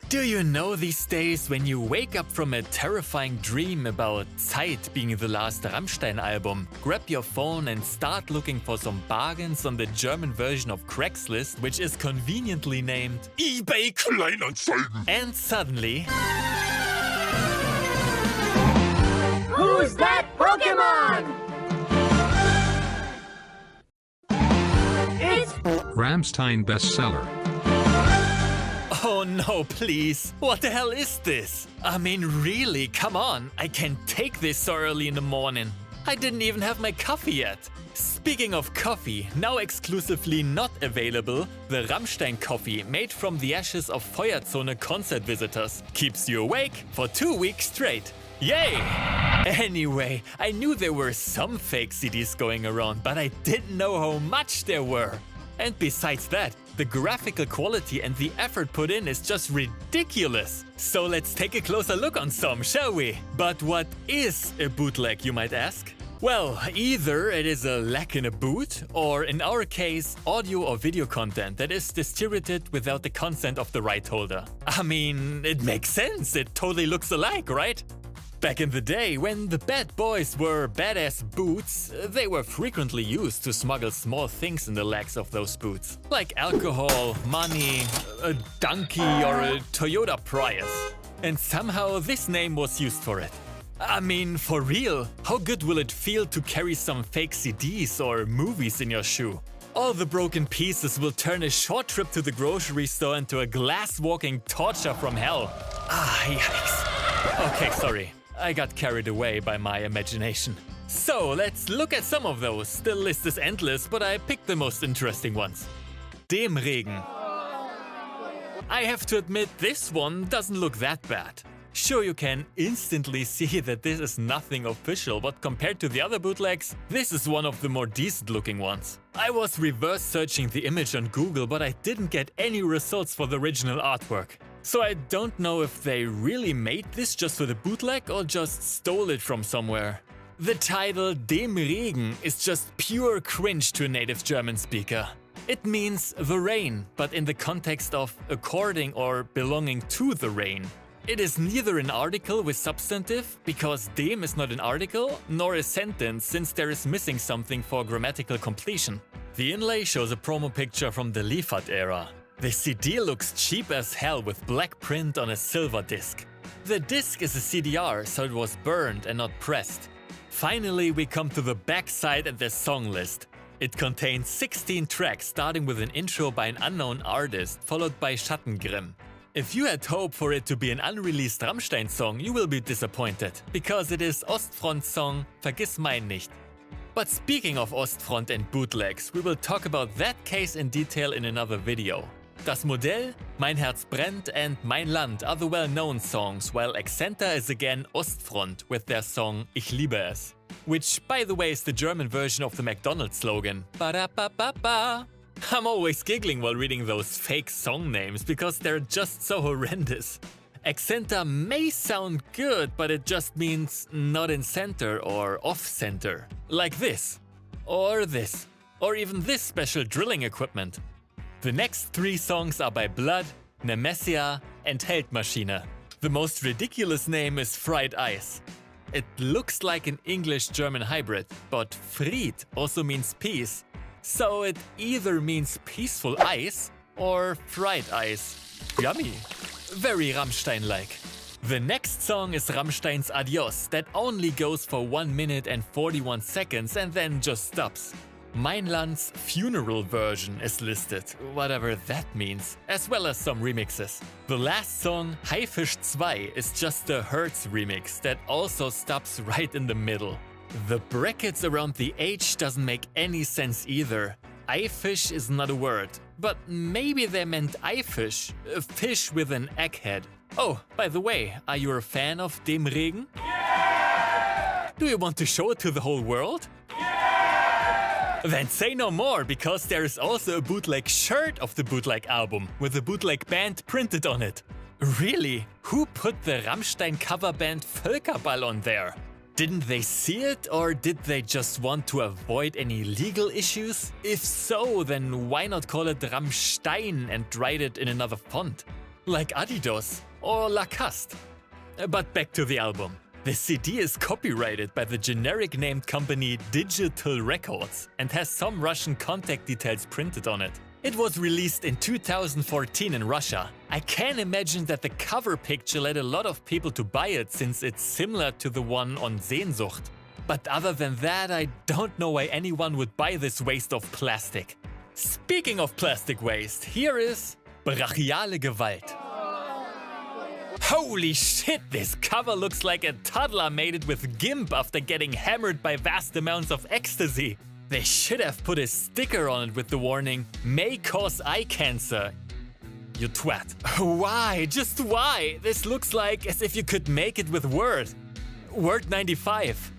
Do you know these days when you wake up from a terrifying dream about Zeit being the last Rammstein album, grab your phone and start looking for some bargains on the German version of Craigslist, which is conveniently named eBay Kleinanzeigen. And suddenly... Who's that Pokemon? It's Rammstein bestseller. Oh no, please. What the hell is this? I mean, really, come on. I can't take this so early in the morning. I didn't even have my coffee yet. Speaking of coffee, now exclusively not available, the Rammstein coffee made from the ashes of Feuerzone concert visitors keeps you awake for 2 weeks straight. Yay! Anyway, I knew there were some fake CDs going around, but I didn't know how much there were. And besides that, the graphical quality and the effort put in is just ridiculous. So let's take a closer look on some, shall we? But what is a bootleg, you might ask? Well, either it is a leg in a boot, or in our case, audio or video content that is distributed without the consent of the right holder. I mean, it makes sense, it totally looks alike, right? Back in the day, when the bad boys were badass boots, they were frequently used to smuggle small things in the legs of those boots. Like alcohol, money, a donkey or a Toyota Prius. And somehow this name was used for it. I mean, for real, how good will it feel to carry some fake CDs or movies in your shoe? All the broken pieces will turn a short trip to the grocery store into a glass-walking torture from hell. Ah, yikes. Okay, sorry. I got carried away by my imagination. So, let's look at some of those. The list is endless, but I picked the most interesting ones. Dem Regen. I have to admit, this one doesn't look that bad. Sure, you can instantly see that this is nothing official, but compared to the other bootlegs, this is one of the more decent looking ones. I was reverse searching the image on Google, but I didn't get any results for the original artwork. So I don't know if they really made this just for the bootleg or just stole it from somewhere. The title Dem Regen is just pure cringe to a native German speaker. It means the rain, but in the context of according or belonging to the rain. It is neither an article with substantive, because dem is not an article, nor a sentence since there is missing something for grammatical completion. The inlay shows a promo picture from the Liefert era. The CD looks cheap as hell with black print on a silver disc. The disc is a CDR, so it was burned and not pressed. Finally, we come to the backside and the song list. It contains 16 tracks starting with an intro by an unknown artist, followed by Schattengrimm. If you had hope for it to be an unreleased Rammstein song, you will be disappointed, because it is Ostfront's song Vergiss mein nicht. But speaking of Ostfront and bootlegs, we will talk about that case in detail in another video. Das Modell, Mein Herz brennt and Mein Land are the well-known songs, while Accenta is again Ostfront with their song Ich liebe es. Which, by the way, is the German version of the McDonald's slogan. Ba-da-ba-ba-ba. I'm always giggling while reading those fake song names because they're just so horrendous. Accenta may sound good, but it just means not in center or off center. Like this. Or even this special drilling equipment. The next 3 songs are by Blood, Nemesia and Heldmaschine. The most ridiculous name is Fried Ice. It looks like an English-German hybrid, but Fried also means peace. So it either means peaceful ice or fried ice. Yummy. Very Rammstein-like. The next song is Rammstein's Adios that only goes for 1 minute and 41 seconds and then just stops. Mein Land's funeral version is listed, whatever that means, as well as some remixes. The last song, Haifisch 2, is just a Hertz remix that also stops right in the middle. The brackets around the H doesn't make any sense either. Eifisch is not a word, but maybe they meant Eifisch, a fish with an egghead. Oh, by the way, are you a fan of Dem Regen? Yeah! Do you want to show it to the whole world? Then say no more, because there is also a bootleg shirt of the bootleg album, with a bootleg band printed on it. Really? Who put the Rammstein cover band Völkerball on there? Didn't they see it, or did they just want to avoid any legal issues? If so, then why not call it Rammstein and write it in another font? like Adidas or Lacoste. But back to the album. The CD is copyrighted by the generic named company Digital Records and has some Russian contact details printed on it. It was released in 2014 in Russia. I can imagine that the cover picture led a lot of people to buy it since it's similar to the one on Sehnsucht. But other than that, I don't know why anyone would buy this waste of plastic. Speaking of plastic waste, here is Brachiale Gewalt. Holy shit, this cover looks like a toddler made it with GIMP after getting hammered by vast amounts of ecstasy. They should have put a sticker on it with the warning, "May cause eye cancer." You twat. Why? Just why? This looks like as if you could make it with Word. Word 95.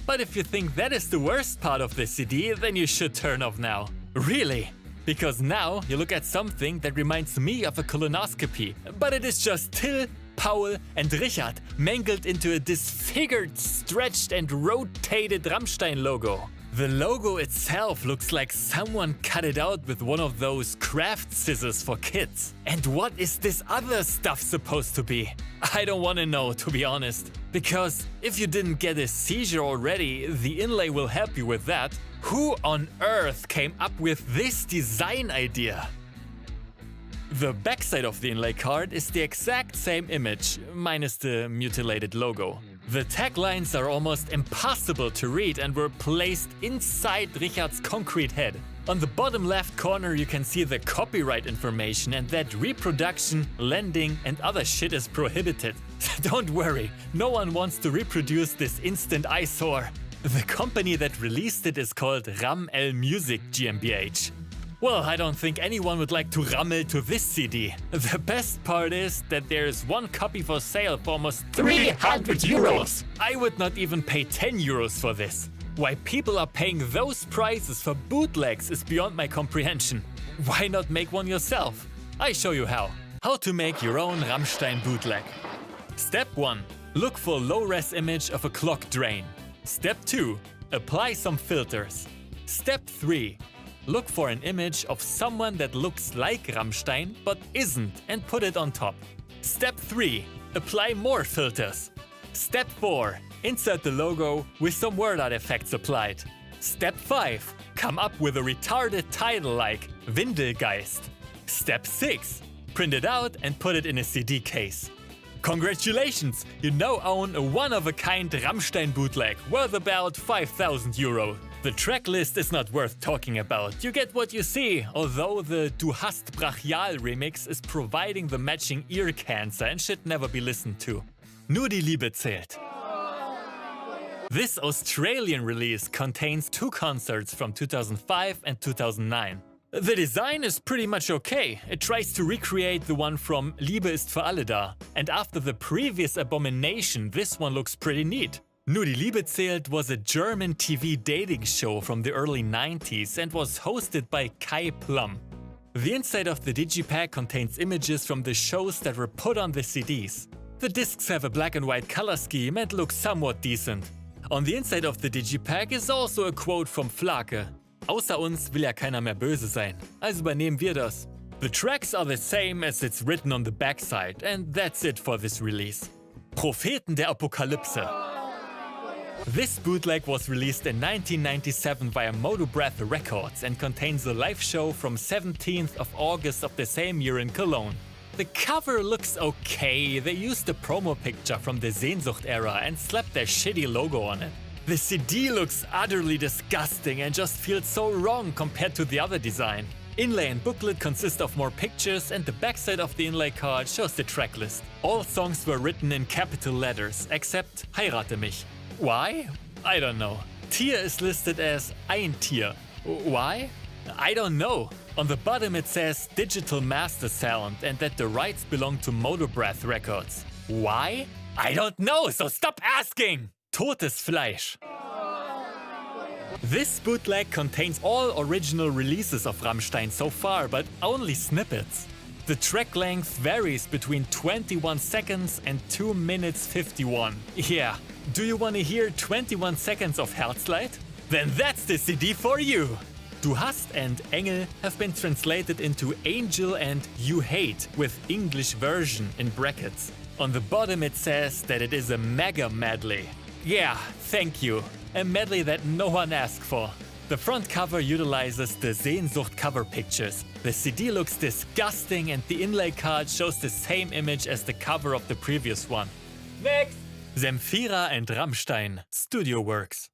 But if you think that is the worst part of this CD, then you should turn off now. Really? Because now you look at something that reminds me of a colonoscopy, but it is just Till, Paul and Richard mangled into a disfigured, stretched and rotated Rammstein logo. The logo itself looks like someone cut it out with one of those craft scissors for kids. And what is this other stuff supposed to be? I don't want to know, to be honest. Because if you didn't get a seizure already, the inlay will help you with that. Who on earth came up with this design idea? The backside of the inlay card is the exact same image, minus the mutilated logo. The taglines are almost impossible to read and were placed inside Richard's concrete head. On the bottom left corner you can see the copyright information and that reproduction, lending and other shit is prohibited. Don't worry, no one wants to reproduce this instant eyesore. The company that released it is called Rammel Music GmbH. Well, I don't think anyone would like to rammel to this CD. The best part is that there is one copy for sale for almost 300 euros. I would not even pay 10 euros for this. Why people are paying those prices for bootlegs is beyond my comprehension. Why not make one yourself? I show you how. How to make your own Rammstein bootleg. Step 1. Look for low-res image of a clock drain. Step 2. Apply some filters. Step 3. Look for an image of someone that looks like Rammstein but isn't and put it on top. Step 3. Apply more filters. Step 4. Insert the logo with some word art effects applied. Step 5. Come up with a retarded title like Windelgeist. Step 6. Print it out and put it in a CD case. Congratulations! You now own a one-of-a-kind Rammstein bootleg worth about 5,000 euro. The track list is not worth talking about, you get what you see, although the Du hast Brachial remix is providing the matching ear cancer and should never be listened to. Nur die Liebe zählt. This Australian release contains 2 concerts from 2005 and 2009. The design is pretty much okay. It tries to recreate the one from Liebe ist für alle da. And after the previous abomination, this one looks pretty neat. Nur die Liebe zählt was a German TV dating show from the early 90s and was hosted by Kai Plum. The inside of the digipack contains images from the shows that were put on the CDs. The discs have a black and white color scheme and look somewhat decent. On the inside of the digipack is also a quote from Flake. Außer uns will ja keiner mehr böse sein, also übernehmen wir das. The tracks are the same as it's written on the backside and that's it for this release. Propheten der Apokalypse. This bootleg was released in 1997 via Breath Records and contains a live show from 17th of August of the same year in Cologne. The cover looks okay, they used a promo picture from the Sehnsucht era and slapped their shitty logo on it. The CD looks utterly disgusting and just feels so wrong compared to the other design. Inlay and booklet consist of more pictures and the backside of the inlay card shows the track list. All songs were written in capital letters, except Heirate mich. Why? I don't know. Tier is listed as ein Tier. Why? I don't know. On the bottom it says Digital Master Sound and that the rights belong to Breath Records. Why? I don't know, so stop asking! Totes Fleisch. This bootleg contains all original releases of Rammstein so far, but only snippets. The track length varies between 21 seconds and 2 minutes 51. Yeah, do you want to hear 21 seconds of Herzleid? Then that's the CD for you! Du hast and Engel have been translated into angel and you hate with English version in brackets. On the bottom it says that it is a mega medley. Yeah, thank you. A medley that no one asked for. The front cover utilizes the Sehnsucht cover pictures. The CD looks disgusting and the inlay card shows the same image as the cover of the previous one. Next! Zemfira and Rammstein, Studio Works.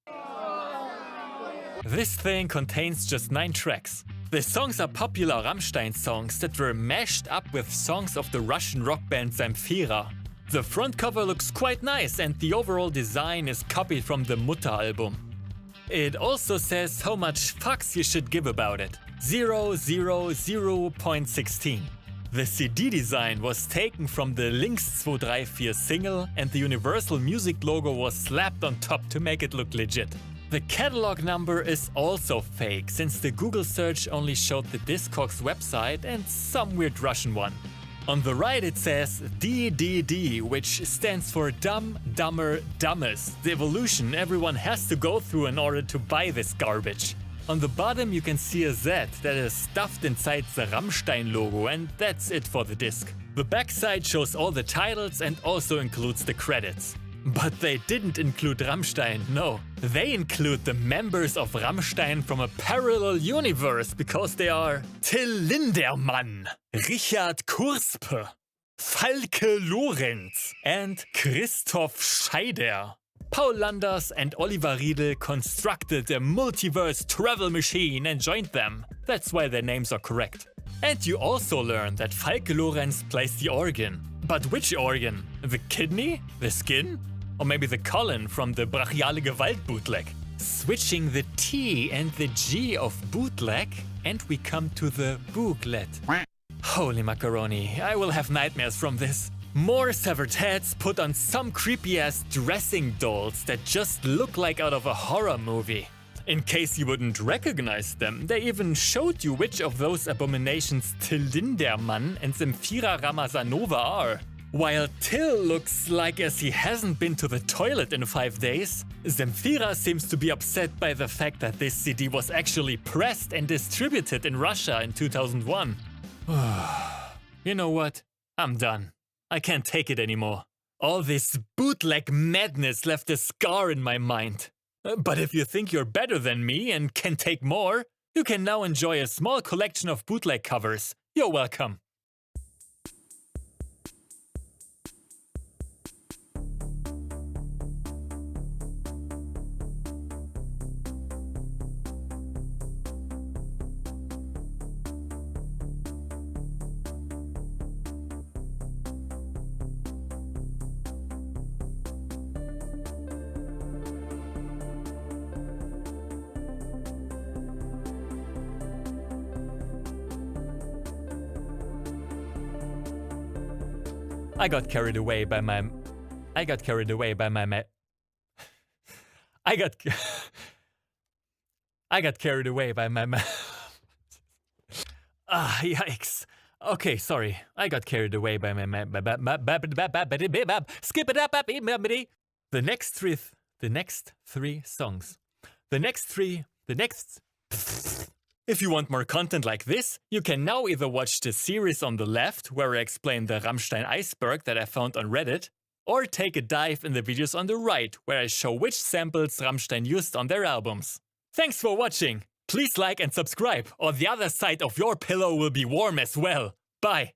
This thing contains just 9 tracks. The songs are popular Rammstein songs that were mashed up with songs of the Russian rock band Zemfira. The front cover looks quite nice and the overall design is copied from the Mutter album. It also says how much fucks you should give about it. 000.16. The CD design was taken from the Links 234 single and the Universal Music logo was slapped on top to make it look legit. The catalog number is also fake, since the Google search only showed the Discogs website and some weird Russian one. On the right it says DDD, which stands for Dumb, Dumber, Dumbest, the evolution everyone has to go through in order to buy this garbage. On the bottom you can see a Z that is stuffed inside the Rammstein logo, and that's it for the disc. The backside shows all the titles and also includes the credits. But they didn't include Rammstein, no. They include the members of Rammstein from a parallel universe because they are Till Lindemann, Richard Kurspe, Falke Lorenz and Christoph Scheider. Paul Landers and Oliver Riedel constructed a multiverse travel machine and joined them. That's why their names are correct. And you also learn that Falke Lorenz plays the organ. But which organ? The kidney? The skin? Or maybe the colon from the Brachiale Gewalt bootleg? Switching the T and the G of bootleg, and we come to the booklet. Holy macaroni, I will have nightmares from this. More severed heads put on some creepy-ass dressing dolls that just look like out of a horror movie. In case you wouldn't recognize them, they even showed you which of those abominations Till Lindemann and Zemfira Ramazanova are. While Till looks like as he hasn't been to the toilet in 5 days, Zemfira seems to be upset by the fact that this CD was actually pressed and distributed in Russia in 2001. You know what? I'm done. I can't take it anymore. All this bootleg madness left a scar in my mind. But if you think you're better than me and can take more, you can now enjoy a small collection of bootleg covers. You're welcome. I got carried away by my yikes. Okay, sorry. I got carried away by my skip it up. The next three songs. If you want more content like this, you can now either watch the series on the left, where I explain the Rammstein iceberg that I found on Reddit, or take a dive in the videos on the right, where I show which samples Rammstein used on their albums. Thanks for watching! Please like and subscribe, or the other side of your pillow will be warm as well. Bye!